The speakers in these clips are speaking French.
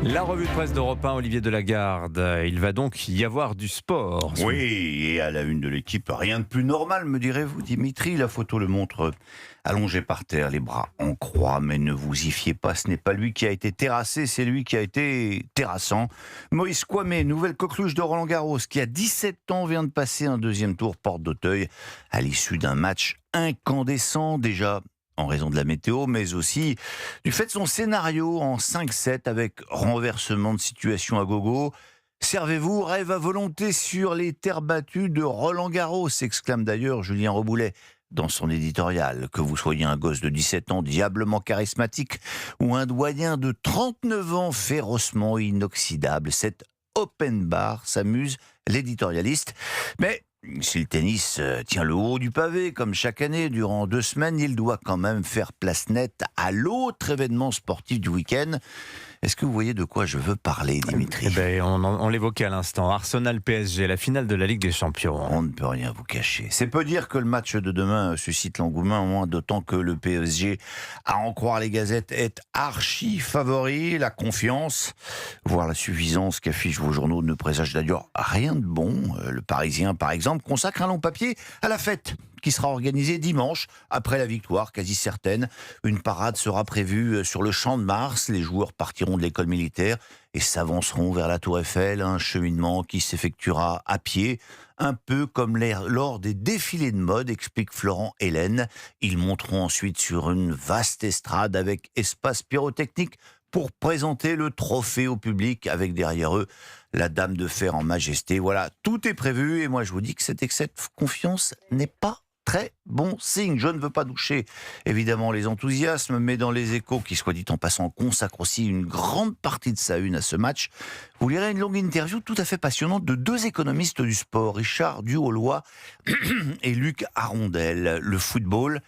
La revue de presse d'Europe 1, Olivier Delagarde. Il va donc y avoir du sport. Oui, et à la une de l'équipe, rien de plus normal, me direz-vous, Dimitri. La photo le montre allongé par terre, les bras en croix. Mais ne vous y fiez pas, ce n'est pas lui qui a été terrassé, c'est lui qui a été terrassant. Moïse Kouamé, nouvelle coqueluche de Roland-Garros, qui à 17 ans vient de passer un deuxième tour porte d'Auteuil à l'issue d'un match incandescent déjà, en raison de la météo, mais aussi du fait de son scénario en 5-7 avec renversement de situation à gogo. Servez-vous, rêve à volonté sur les terres battues de Roland-Garros, s'exclame d'ailleurs Julien Reboulet dans son éditorial. Que vous soyez un gosse de 17 ans diablement charismatique ou un doyen de 39 ans férocement inoxydable, cet open bar s'amuse l'éditorialiste. Mais si le tennis tient le haut du pavé, comme chaque année, durant 2 semaines, il doit quand même faire place nette à l'autre événement sportif du week-end. Est-ce que vous voyez de quoi je veux parler, Dimitri ? On l'évoquait à l'instant. Arsenal-PSG, la finale de la Ligue des Champions. On ne peut rien vous cacher. C'est peu dire que le match de demain suscite l'engouement, moins d'autant que le PSG, à en croire les gazettes, est archi favori. La confiance, voire la suffisance qu'affichent vos journaux ne présage d'ailleurs rien de bon. Le Parisien, par exemple, consacre un long papier à la fête qui sera organisée dimanche, après la victoire quasi certaine. Une parade sera prévue sur le Champ de Mars. Les joueurs partiront de l'école militaire et s'avanceront vers la Tour Eiffel, un cheminement qui s'effectuera à pied, un peu comme lors des défilés de mode, explique Florent Hélène. Ils monteront ensuite sur une vaste estrade avec espace pyrotechnique pour présenter le trophée au public, avec derrière eux la Dame de Fer en majesté. Voilà, tout est prévu et moi je vous dis que cet excès de confiance n'est pas très bon signe. Je ne veux pas doucher évidemment les enthousiasmes, mais dans les Échos, qui soit dit en passant consacre aussi une grande partie de sa une à ce match, vous lirez une longue interview tout à fait passionnante de 2 économistes du sport, Richard Duhallois et Luc Arondel. Le football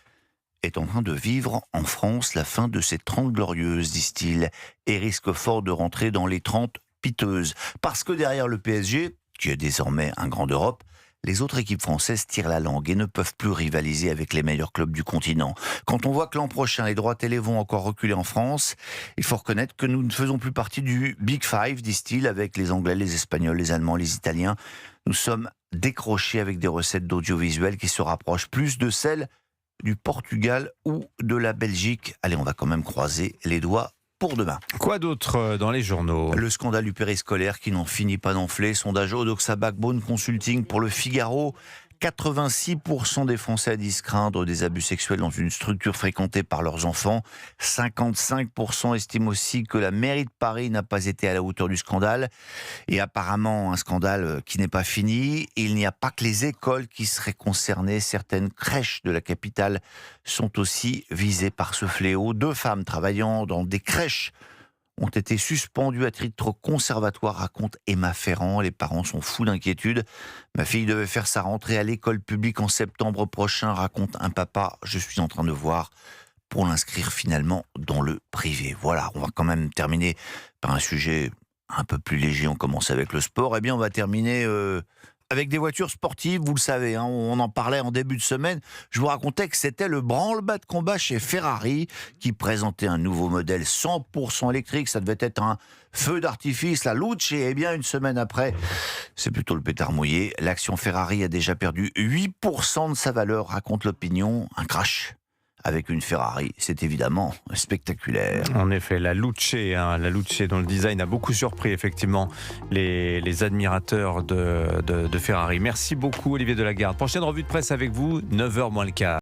est en train de vivre en France la fin de ses 30 glorieuses, disent-ils, et risque fort de rentrer dans les 30 piteuses. Parce que derrière le PSG, qui est désormais un grand d'Europe, les autres équipes françaises tirent la langue et ne peuvent plus rivaliser avec les meilleurs clubs du continent. Quand on voit que l'an prochain, les droits télé vont encore reculer en France, il faut reconnaître que nous ne faisons plus partie du Big Five, disent-ils, avec les Anglais, les Espagnols, les Allemands, les Italiens. Nous sommes décrochés avec des recettes d'audiovisuel qui se rapprochent plus de celles du Portugal ou de la Belgique. Allez, on va quand même croiser les doigts pour demain. Quoi d'autre dans les journaux ? Le scandale du périscolaire qui n'en finit pas d'enfler. Sondage Odoxa Backbone Consulting pour le Figaro. 86% des Français disent craindre des abus sexuels dans une structure fréquentée par leurs enfants. 55% estiment aussi que la mairie de Paris n'a pas été à la hauteur du scandale. Et apparemment, un scandale qui n'est pas fini. Il n'y a pas que les écoles qui seraient concernées. Certaines crèches de la capitale sont aussi visées par ce fléau. 2 femmes travaillant dans des crèches ont été suspendus à titre conservatoire, raconte Emma Ferrand. Les parents sont fous d'inquiétude. Ma fille devait faire sa rentrée à l'école publique en septembre prochain, raconte un papa. Je suis en train de voir pour l'inscrire finalement dans le privé. Voilà, on va quand même terminer par un sujet un peu plus léger. On commence avec le sport. Eh bien, on va terminer avec des voitures sportives, vous le savez, hein, on en parlait en début de semaine. Je vous racontais que c'était le branle-bas de combat chez Ferrari qui présentait un nouveau modèle 100% électrique. Ça devait être un feu d'artifice, la Luce. Et bien, une semaine après, c'est plutôt le pétard mouillé. L'action Ferrari a déjà perdu 8% de sa valeur, raconte l'opinion. Un crash avec une Ferrari, c'est évidemment spectaculaire. En effet, la Luce dont le design a beaucoup surpris effectivement les admirateurs de Ferrari. Merci beaucoup Olivier Delagarde. Prochaine revue de presse avec vous, 9h moins le quart.